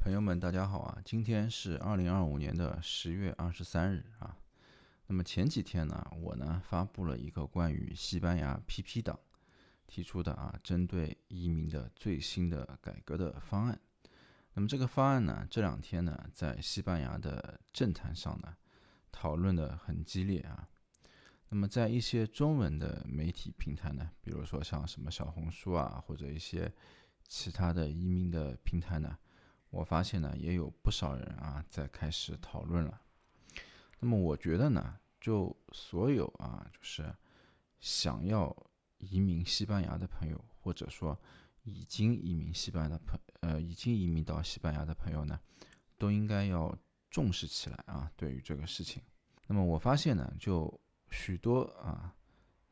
朋友们，大家好啊！今天是2025年的10月23日啊。那么前几天呢，我发布了一个关于西班牙 PP 党提出的针对移民的最新的改革的方案。那么这个方案呢，这两天呢，在西班牙的政坛上呢，讨论的很激烈啊。那么在一些中文的媒体平台呢，比如说像什么小红书啊，或者一些其他的移民的平台呢，我发现呢，也有不少人在开始讨论了。那么我觉得呢，就所有就是想要移民西班牙的朋友，或者说已经移民到西班牙的朋友呢，都应该要重视起来对于这个事情。那么我发现呢，就许多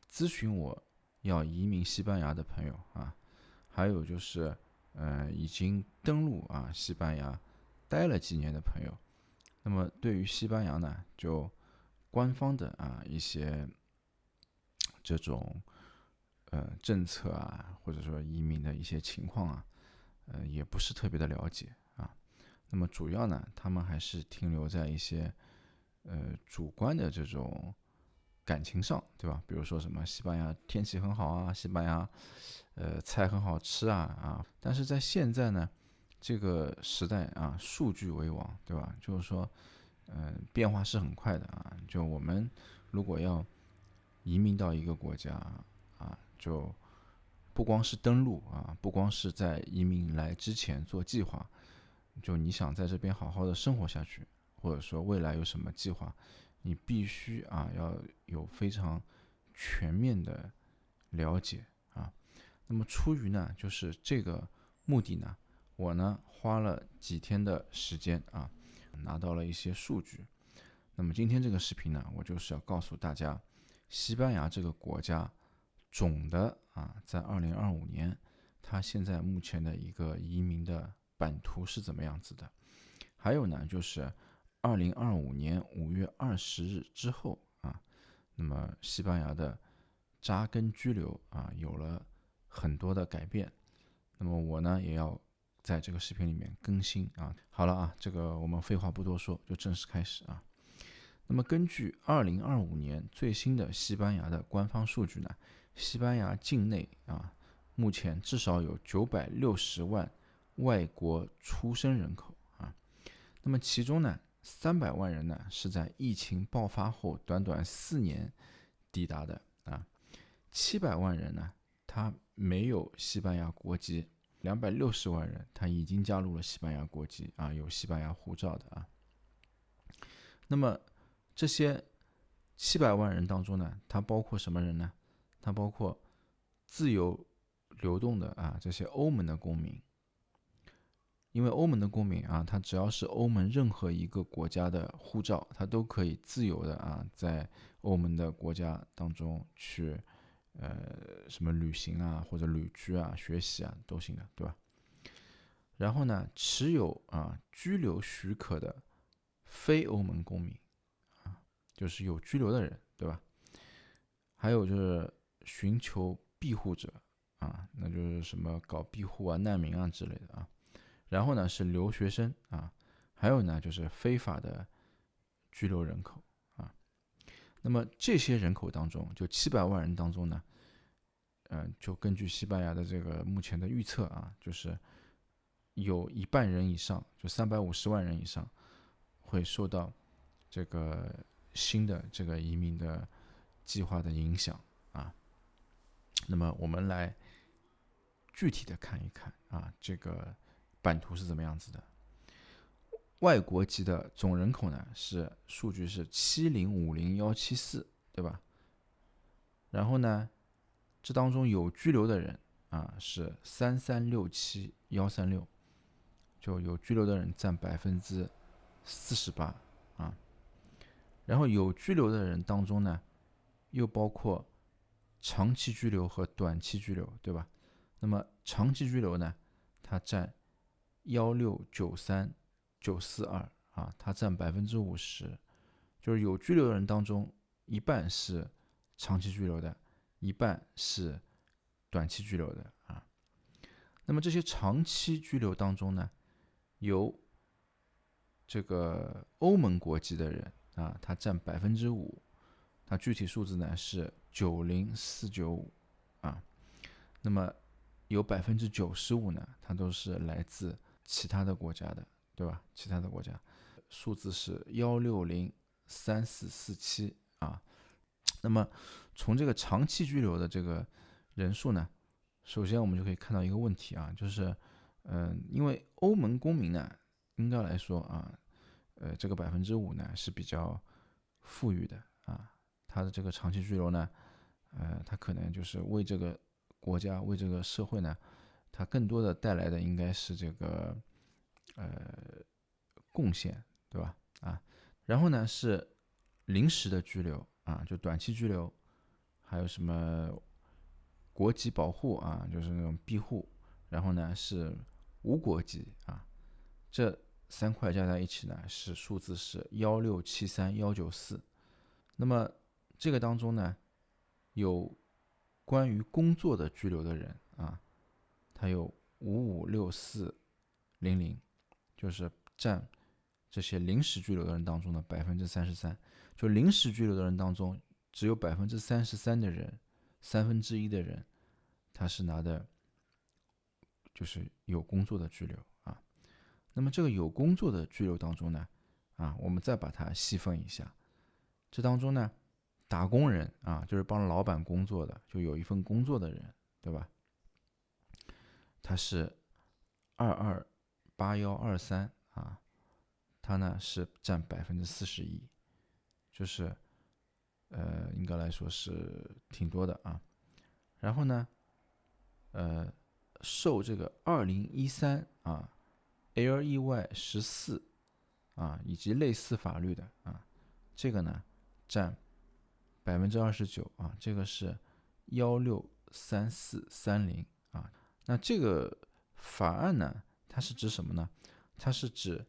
咨询我要移民西班牙的朋友还有就是已经登陆西班牙待了几年的朋友，那么对于西班牙呢，就官方的一些这种政策或者说移民的一些情况也不是特别的了解那么主要呢，他们还是停留在一些主观的这种感情上，对吧？比如说什么西班牙天气很好西班牙菜很好吃但是在现在呢，这个时代数据为王，对吧？就是说变化是很快的就我们如果要移民到一个国家就不光是登陆不光是在移民来之前做计划，就你想在这边好好的生活下去，或者说未来有什么计划，你必须要有非常全面的了解那么出于呢就是这个目的呢，我花了几天的时间拿到了一些数据。那么今天这个视频呢，我就是要告诉大家，西班牙这个国家总的在2025年，它现在目前的一个移民的版图是怎么样子的。还有呢，就是2025年5月20日之后那么西班牙的扎根居留有了很多的改变。那么我呢，也要在这个视频里面更新好了这个我们废话不多说，就正式开始那么根据2025年最新的西班牙的官方数据呢，西班牙境内目前至少有960万外国出生人口那么其中呢300万人呢是在疫情爆发后短短4年抵达的700万人呢他没有西班牙国籍，260万人他已经加入了西班牙国籍有西班牙护照的那么这些700万人当中呢，它包括什么人呢？它包括自由流动的这些欧盟的公民，因为欧盟的公民他只要是欧盟任何一个国家的护照，他都可以自由的在欧盟的国家当中去什么旅行或者旅居学习都行的，对吧？然后呢，持有居留许可的非欧盟公民就是有居留的人，对吧？还有就是寻求庇护者那就是什么搞庇护难民之类的然后呢是留学生还有呢就是非法的居留人口那么这些人口当中，就700万人当中呢，就根据西班牙的这个目前的预测就是有一半人以上，就350万人以上，会受到这个新的这个移民的计划的影响那么我们来具体的看一看这个版图是怎么样子的。外国籍的总人口呢数据是7050174，对吧？然后呢，这当中有居留的人是3367136，就有居留的人占48%然后有居留的人当中呢，又包括长期居留和短期居留，对吧？那么长期居留呢，它占1693942它占50%，就是有居留的人当中，一半是长期居留的，一半是短期居留的那么这些长期居留当中呢，有这个欧盟国籍的人啊，他占5%，它具体数字呢是90495啊。那么有95%呢，它都是来自其他的国家的，对吧？其他的国家数字是1603447啊。那么从这个长期居留的这个人数呢，首先我们就可以看到一个问题啊，就是因为欧盟公民呢，应该来说啊，这个5%呢是比较富裕的啊，他的这个长期居留呢，他可能就是为这个国家、为这个社会呢，他更多的带来的应该是这个贡献，对吧？啊，然后呢是临时的居留啊，就短期居留，还有什么国籍保护啊，就是那种庇护，然后呢是无国籍啊，这3块加在一起呢是数字是1673194。那么这个当中呢，有关于工作的居留的人啊，它有556,400，就是占这些临时居留的人当中的33%。就临时居留的人当中，只有33%的人，1/3的人，他是拿的，就是有工作的居留啊。那么这个有工作的居留当中呢，啊，我们再把它细分一下，这当中呢，打工人啊，就是帮老板工作的，就有一份工作的人，对吧？他是228123啊，他呢是占41%，就是应该来说是挺多的啊。然后呢，受这个2013啊 LEY14啊以及类似法律的啊，这个呢占29%啊，这个是163430啊。那这个法案呢，它是指什么呢？它是指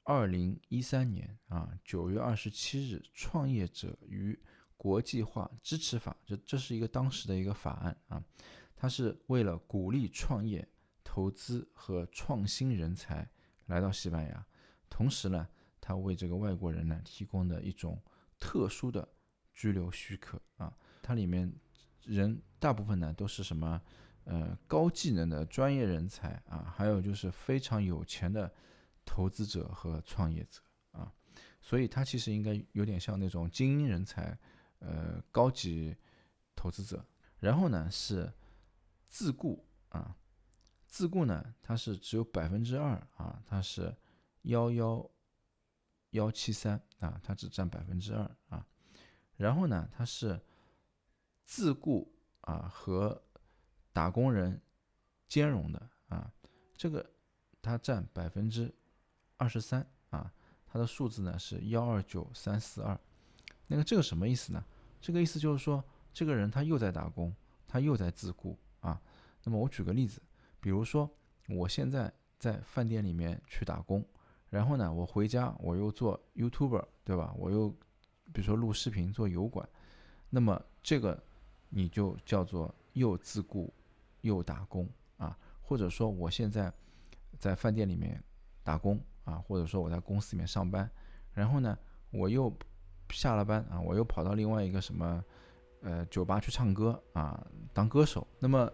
2013年9月27日创业者与国际化支持法，这是一个当时的一个法案啊，它是为了鼓励创业、投资和创新人才来到西班牙，同时呢，它为这个外国人呢提供的一种特殊的居留许可啊，它里面人大部分呢都是什么高技能的专业人才啊，还有就是非常有钱的投资者和创业者啊，所以它其实应该有点像那种精英人才，高级投资者。然后呢是自雇啊，自雇呢它是只有2%啊，它是11173啊，它只占2%啊。然后呢它是自雇啊和打工人兼容的啊，这个它占23%啊，它的数字呢是129342。那个这个什么意思呢？这个意思就是说，这个人他又在打工，他又在自雇啊。那么我举个例子，比如说我现在在饭店里面去打工，然后呢，我回家我又做 YouTuber，对吧？我又比如说录视频做油管，那么这个你就叫做又自雇又打工啊。或者说我现在在饭店里面打工啊，或者说我在公司里面上班，然后呢，我又下了班啊，我又跑到另外一个什么酒吧去唱歌啊，当歌手。那么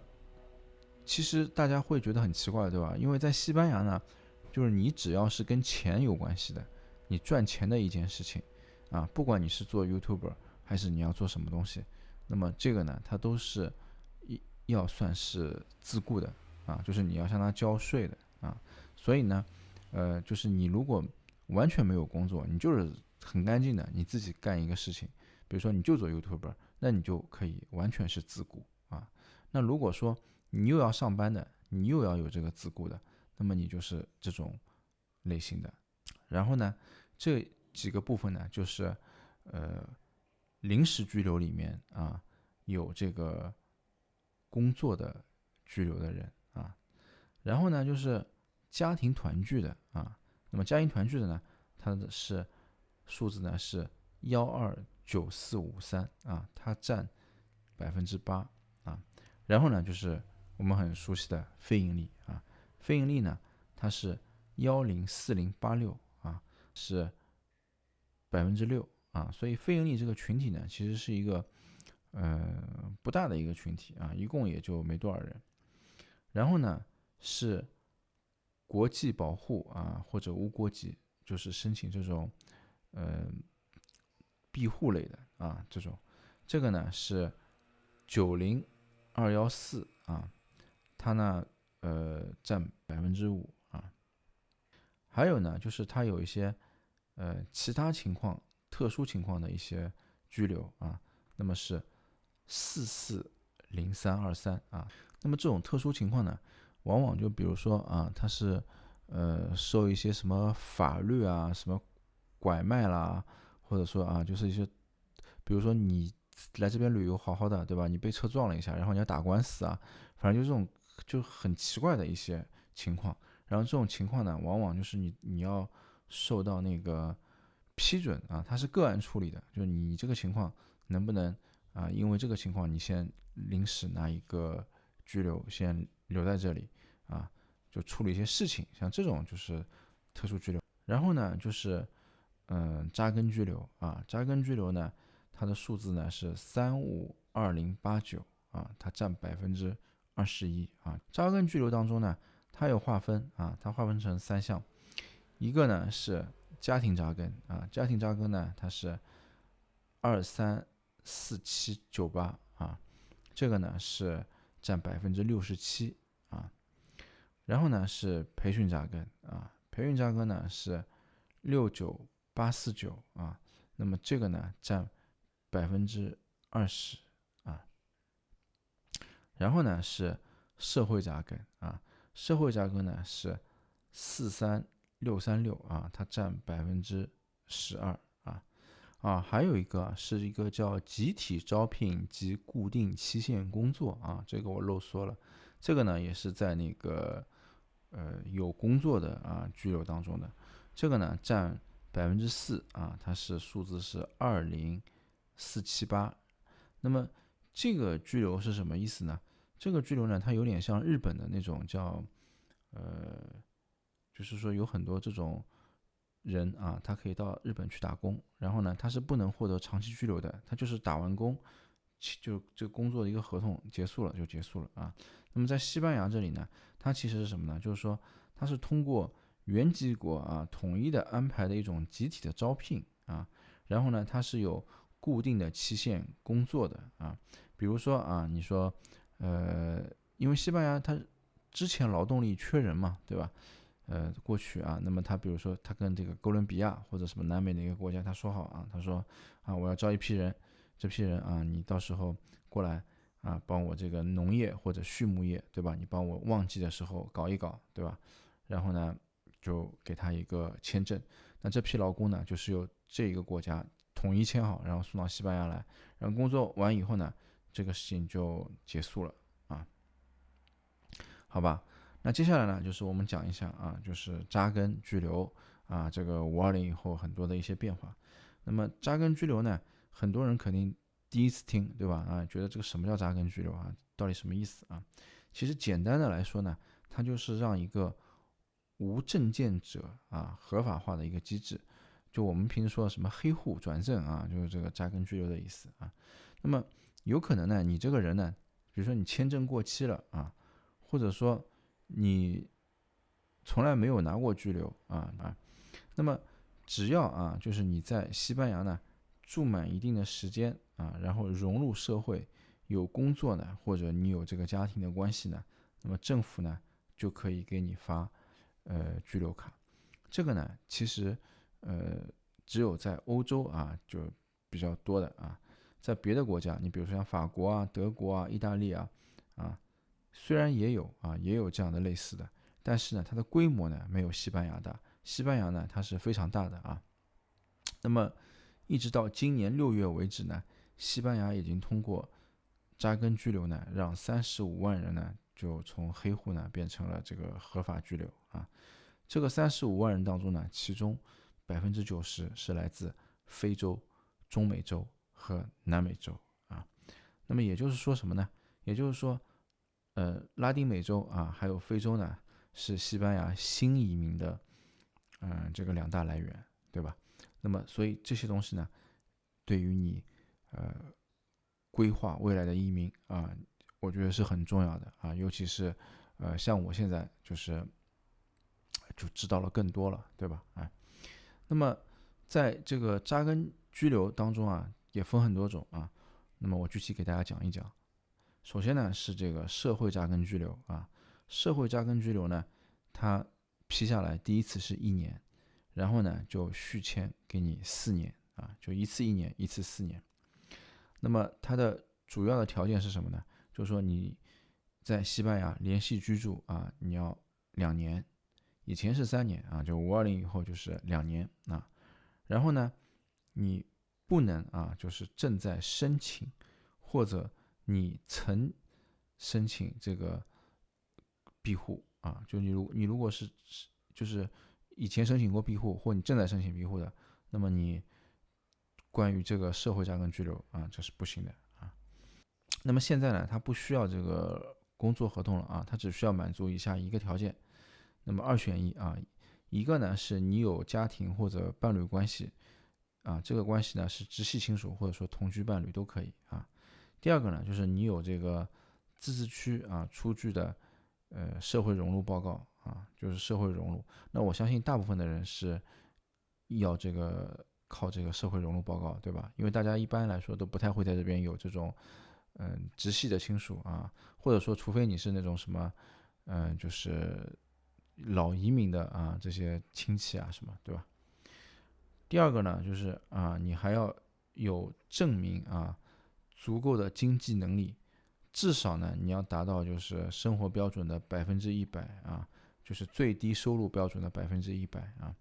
其实大家会觉得很奇怪，对吧？因为在西班牙呢，就是你只要是跟钱有关系的，你赚钱的一件事情啊，不管你是做 YouTuber 还是你要做什么东西，那么这个呢，它都是要算是自雇的啊，就是你要向他交税的啊。所以呢，就是你如果完全没有工作，你就是很干净的，你自己干一个事情，比如说你就做 YouTuber，那你就可以完全是自雇啊。那如果说你又要上班的，你又要有这个自雇的，那么你就是这种类型的。然后呢，这几个部分呢，就是临时居留里面啊有这个工作的居留的人啊，然后呢就是家庭团聚的啊，那么家庭团聚的呢，它的是数字呢是129453啊，它占8%啊。然后呢就是我们很熟悉的非盈利啊，非盈利呢它是104086啊，是6%啊，所以非营利这个群体呢，其实是一个不大的一个群体啊，一共也就没多少人。然后呢是国际保护啊或者无国籍，就是申请这种庇护类的啊这种，这个呢是90214啊，它呢占5%啊。还有呢就是它有一些其他情况、特殊情况的一些拘留啊，那么是440323啊。那么这种特殊情况呢，往往就比如说啊，它是受一些什么法律啊、什么拐卖啦，或者说啊，就是一些，比如说你来这边旅游好好的，对吧？你被车撞了一下，然后你要打官司啊，反正就这种就很奇怪的一些情况。然后这种情况呢，往往就是你要受到那个批准啊，它是个案处理的，就是你这个情况能不能啊，因为这个情况你先临时拿一个拘留，先留在这里啊，就处理一些事情，像这种就是特殊拘留。然后呢，就是扎根拘留啊，扎根拘留呢，它的数字呢是352089啊，它占21%啊。扎根拘留当中呢，它有划分啊，它划分成3项，一个呢是家庭扎根啊，家庭扎根呢它是234798啊，这个呢是占67%啊。然后呢是培训扎根啊，培训扎根呢是69849啊，那么这个呢占20%啊。然后呢是社会扎根啊，社会扎根呢是43636啊，它占12%啊。还有一个是一个叫集体招聘及固定期限工作啊，这个我漏说了，这个呢也是在那个有工作的啊居留当中的，这个呢占4%啊，它是数字是20478。那么这个居留是什么意思呢？这个居留呢，它有点像日本的那种叫就是说有很多这种人啊，他可以到日本去打工，然后呢，他是不能获得长期居留的，他就是打完工，就这个工作的一个合同结束了就结束了啊。那么在西班牙这里呢，它其实是什么呢？就是说它是通过原籍国啊统一的安排的一种集体的招聘啊，然后呢，它是有固定的期限工作的啊。比如说啊，你说因为西班牙它之前劳动力缺人嘛，对吧？过去啊，那么他比如说他跟这个哥伦比亚或者什么南美的一个国家，他说好啊，他说啊我要招一批人，这批人啊你到时候过来啊帮我这个农业或者畜牧业，对吧？你帮我旺季的时候搞一搞，对吧？然后呢就给他一个签证，那这批劳工呢就是由这一个国家统一签好，然后送到西班牙来，然后工作完以后呢，这个事情就结束了啊，好吧？那接下来呢，就是我们讲一下啊，就是扎根居留啊，这个520以后很多的一些变化。那么扎根居留呢，很多人肯定第一次听，对吧？啊，觉得这个什么叫扎根居留啊？到底什么意思啊？其实简单的来说呢，它就是让一个无证件者啊合法化的一个机制。就我们平时说的什么黑户转正啊，就是这个扎根居留的意思啊。那么有可能呢，你这个人呢，比如说你签证过期了啊，或者说你从来没有拿过居留啊，那么只要啊，就是你在西班牙呢住满一定的时间啊，然后融入社会，有工作呢，或者你有这个家庭的关系呢，那么政府呢就可以给你发居留卡。这个呢，其实只有在欧洲啊就比较多的啊，在别的国家，你比如说像法国啊、德国啊、意大利啊，虽然也有这样的类似的，但是呢，它的规模呢没有西班牙大。西班牙呢，它是非常大的啊。那么一直到今年6月为止呢，西班牙已经通过扎根居留呢，让35万人呢就从黑户呢变成了这个合法居留啊。这个35万人当中呢，其中90%是来自非洲、中美洲和南美洲啊。那么也就是说什么呢？也就是说，拉丁美洲啊，还有非洲呢，是西班牙新移民的这个2大来源。对吧？那么所以这些东西呢，对于你规划未来的移民啊，我觉得是很重要的啊，尤其是像我现在就知道了更多了，对吧？那么在这个扎根居留当中啊，也分很多种啊。那么我具体给大家讲一讲。首先呢是这个社会扎根居留啊，社会扎根居留呢，它批下来第一次是1年，然后呢就续签给你4年啊，就一次1年，一次4年。那么它的主要的条件是什么呢？就是说你在西班牙连续居住啊，你要2年，以前是3年啊，就520以后就是2年啊。然后呢，你不能啊，就是正在申请或者你曾申请这个庇护啊，就你如果是就是以前申请过庇护，或你正在申请庇护的，那么你关于这个社会扎根居留啊，这是不行的啊。那么现在呢，他不需要这个工作合同了啊，他只需要满足以下一个条件，那么2选1啊，一个呢是你有家庭或者伴侣关系啊，这个关系呢是直系亲属或者说同居伴侣都可以啊。第二个呢就是你有这个自治区啊出具的社会融入报告啊，就是社会融入。那我相信大部分的人是要靠这个社会融入报告，对吧？因为大家一般来说都不太会在这边有这种直系的亲属啊，或者说除非你是那种什么就是老移民的啊这些亲戚啊什么，对吧？第二个呢就是啊你还要有证明啊足够的经济能力，至少呢你要达到就是生活标准的100%啊，就是最低收入标准的100%啊。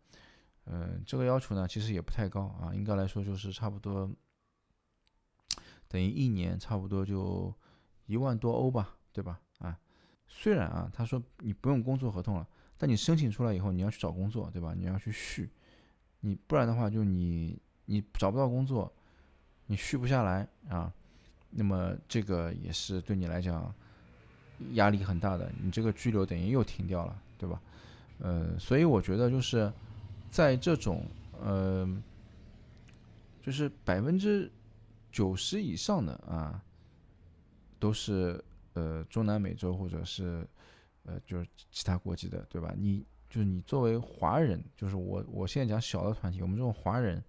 这个要求呢其实也不太高啊，应该来说就是差不多等于1年差不多就1万多欧吧，对吧？虽然啊他说你不用工作合同了，但你申请出来以后你要去找工作，对吧？你要去续，你不然的话就你找不到工作，你续不下来啊，那么这个也是对你来讲压力很大的，你这个居留等于又停掉了，对吧？所以我觉得就是在这种就是90%以上的啊，都是中南美洲或者是就是其他国籍的，对吧？你作为华人，就是我现在讲小的团体，我们这种华人，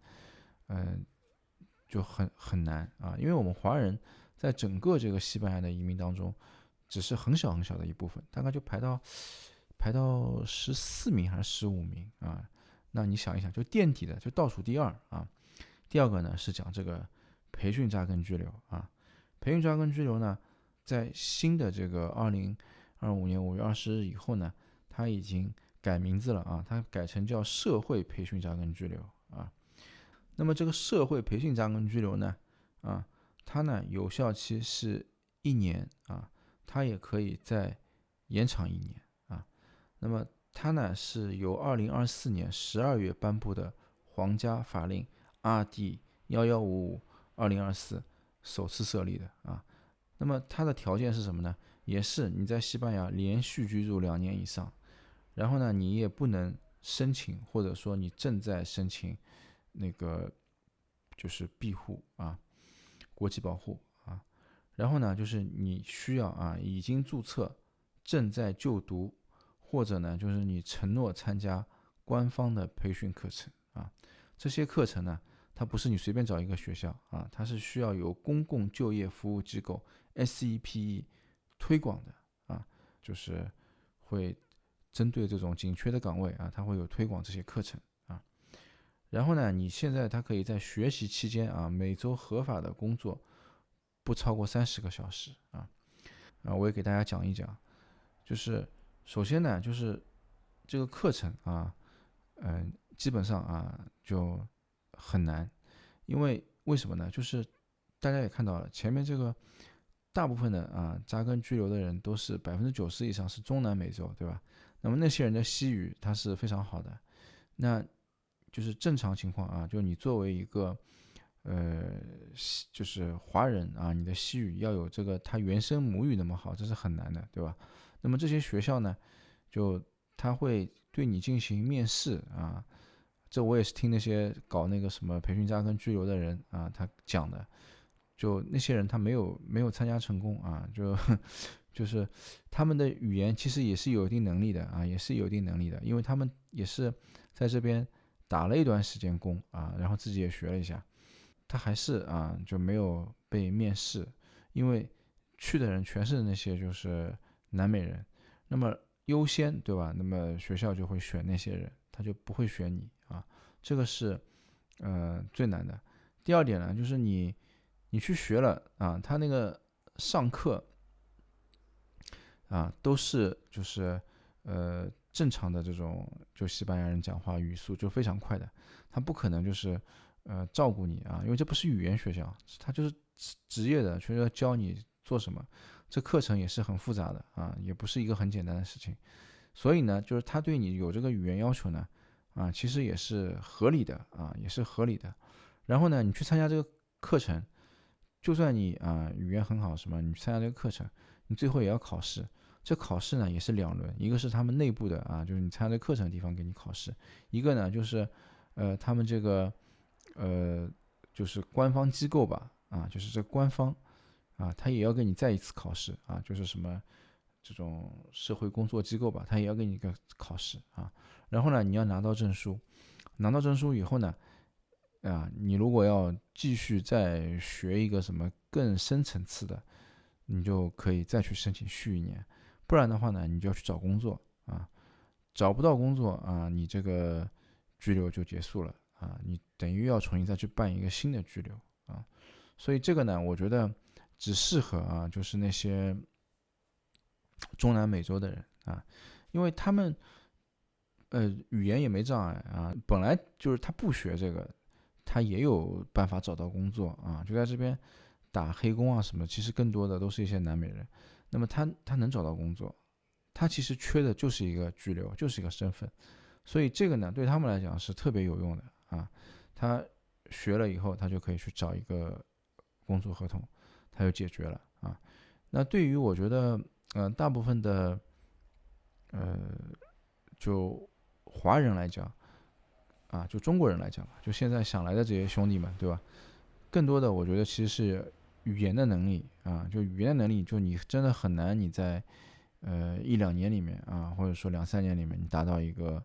就很难啊，因为我们华人在整个这个西班牙的移民当中，只是很小很小的一部分，大概就排到14名还是15名啊。那你想一想，就垫底的就倒数第二啊。第二个呢是讲这个培训扎根居留啊，培训扎根居留呢，在新的这个2025年5月20日以后呢，它已经改名字了啊，它改成叫社会培训扎根居留啊。那么这个社会培训扎根居留呢，它呢有效期是1年啊，它也可以再延长1年啊。那么它呢是由2024年12月颁布的皇家法令RD1155/2024首次设立的啊。那么它的条件是什么呢？也是你在西班牙连续居住2年以上，然后呢你也不能申请或者说你正在申请那个就是庇护啊，国际保护啊。然后呢就是你需要啊已经注册、正在就读，或者呢就是你承诺参加官方的培训课程啊。这些课程呢，它不是你随便找一个学校啊，它是需要由公共就业服务机构 SEPE 推广的啊，就是会针对这种紧缺的岗位啊，它会有推广这些课程啊。然后呢，你现在它可以在学习期间啊，每周合法的工作不超过30个小时啊。我也给大家讲一讲，就是首先呢，就是这个课程啊，基本上啊就很难，因为什么呢？就是大家也看到了，前面这个大部分的扎根居留的人都是90%以上是中南美洲，对吧？那么那些人的西语他是非常好的，那就是正常情况啊，就你作为一个就是华人啊，你的西语要有这个他原生母语那么好，这是很难的，对吧？那么这些学校呢，就他会对你进行面试啊，这我也是听那些搞那个什么培训扎根拘留的人啊，他讲的，就那些人他没有参加成功啊，就是他们的语言其实也是有一定能力的啊，也是有一定能力的，因为他们也是在这边打了一段时间工啊，然后自己也学了一下，他还是啊就没有被面试，因为去的人全是那些就是南美人，那么优先对吧？那么学校就会选那些人，他就不会选你啊，这个是最难的。第二点呢，就是你去学了啊，他那个上课啊都是就是正常的这种就西班牙人讲话语速就非常快的，他不可能就是照顾你啊，因为这不是语言学校，他就是职业的，就是要教你做什么，这课程也是很复杂的啊，也不是一个很简单的事情，所以呢，就是他对你有这个语言要求呢，啊，其实也是合理的啊，也是合理的。然后呢，你去参加这个课程，就算你语言很好什么，你去参加这个课程，你最后也要考试。这考试呢也是两轮，一个是他们内部的啊，就是你参加这个课程的地方给你考试，一个呢就是他们这个就是官方机构吧啊，就是这官方啊，他也要给你再一次考试啊，就是什么这种社会工作机构吧，他也要给你一个考试啊。然后呢，你要拿到证书，拿到证书以后呢，啊，你如果要继续再学一个什么更深层次的，你就可以再去申请续一年，不然的话呢，你就要去找工作啊，找不到工作啊，你这个拘留就结束了啊，你等于要重新再去办一个新的拘留啊，所以这个呢，我觉得只适合啊，就是那些中南美洲的人啊，因为他们语言也没障碍啊，本来就是他不学这个，他也有办法找到工作啊，就在这边打黑工啊什么，其实更多的都是一些南美人，那么他能找到工作，他其实缺的就是一个居留，就是一个身份，所以这个呢对他们来讲是特别有用的啊，他学了以后，他就可以去找一个工作合同，他就解决了啊。那对于我觉得，大部分的呃就华人来讲啊，就中国人来讲吧，就现在想来的这些兄弟们，对吧？更多的我觉得其实是语言的能力啊，就语言的能力，就你真的很难你在一两年里面啊，或者说两三年里面，你达到一个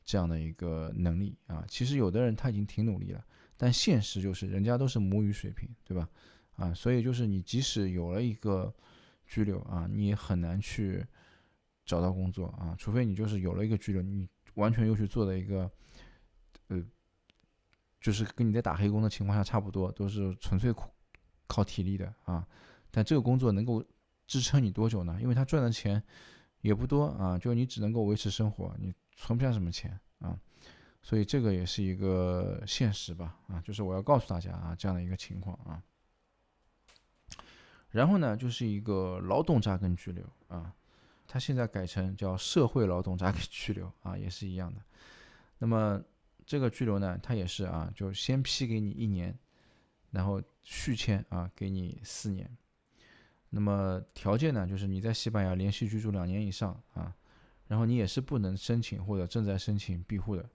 这样的一个能力啊。其实有的人他已经挺努力了，但现实就是人家都是母语水平，对吧？啊，所以就是你即使有了一个居留啊，你也很难去找到工作啊，除非你就是有了一个居留，你完全又去做的一个呃就是跟你在打黑工的情况下差不多，都是纯粹靠体力的啊。但这个工作能够支撑你多久呢？因为他赚的钱也不多啊，就你只能够维持生活，你存不下什么钱啊。所以这个也是一个现实吧啊，就是我要告诉大家啊这样的一个情况啊。然后呢，就是一个劳动扎根居留啊，它现在改成叫社会劳动扎根居留啊，也是一样的。那么这个居留呢，它也是啊，就先批给你一年，然后续签啊，给你4年。那么条件呢，就是你在西班牙连续居住2年以上啊，然后你也是不能申请或者正在申请庇护的，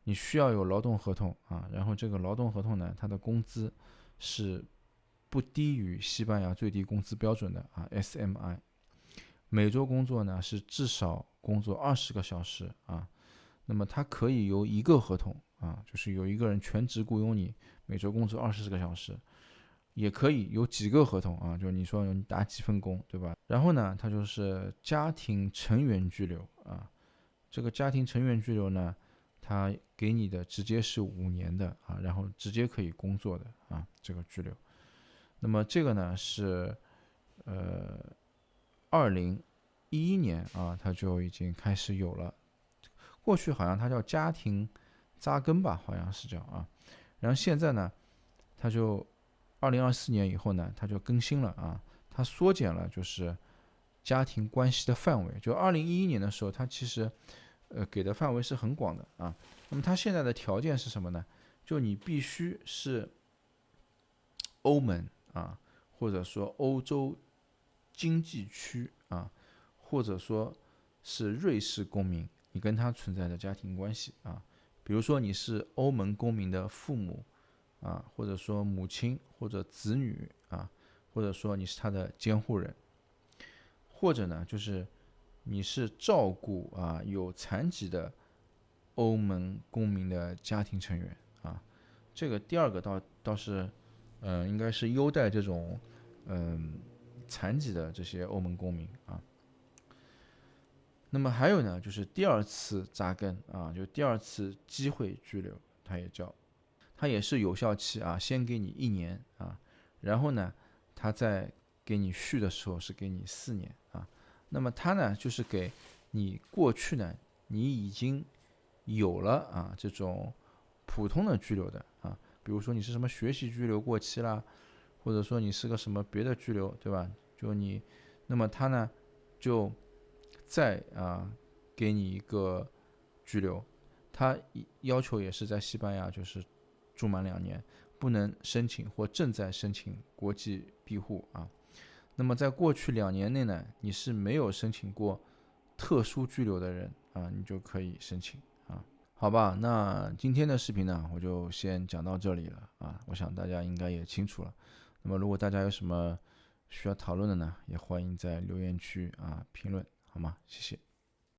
你需要有劳动合同啊，然后这个劳动合同呢，它的工资是不低于西班牙最低工资标准的啊 SMI，每周工作呢是至少工作20个小时啊，那么它可以由一个合同啊，就是有一个人全职雇佣你，每周工作20个小时，也可以有几个合同啊，就是你说你打几份工，对吧？然后呢，它就是家庭成员居留啊，这个家庭成员居留呢，它给你的直接是5年的啊，然后直接可以工作的啊，这个居留。那么这个呢是2011年啊，它就已经开始有了。过去好像它叫家庭扎根吧，好像是叫啊。然后现在呢，它就2024年以后呢，它就更新了啊，它缩减了就是家庭关系的范围。就2011年的时候，它其实给的范围是很广的啊。那么它现在的条件是什么呢？就你必须是欧盟啊，或者说欧洲经济区啊，或者说是瑞士公民，你跟他存在的家庭关系啊，比如说你是欧盟公民的父母啊，或者说母亲或者子女啊，或者说你是他的监护人，或者呢就是你是照顾有残疾的欧盟公民的家庭成员啊。这个第二个倒是，应该是优待这种残疾的这些欧盟公民啊。那么还有呢，就是第二次扎根啊，就第二次机会居留，它也叫，它也是有效期啊，先给你1年啊，然后呢，它再给你续的时候是给你4年啊。那么它呢，就是给你过去呢，你已经有了这种普通的居留的啊，比如说你是什么学习居留过期啦，或者说你是个什么别的居留，对吧？就你，那么它呢就再给你一个居留，它要求也是在西班牙就是住满2年，不能申请或正在申请国际庇护啊。那么在过去2年内呢，你是没有申请过特殊居留的人啊，你就可以申请啊。好吧，那今天的视频呢，我就先讲到这里了啊。我想大家应该也清楚了。那么如果大家有什么需要讨论的呢，也欢迎在留言区评论，好吗？谢谢。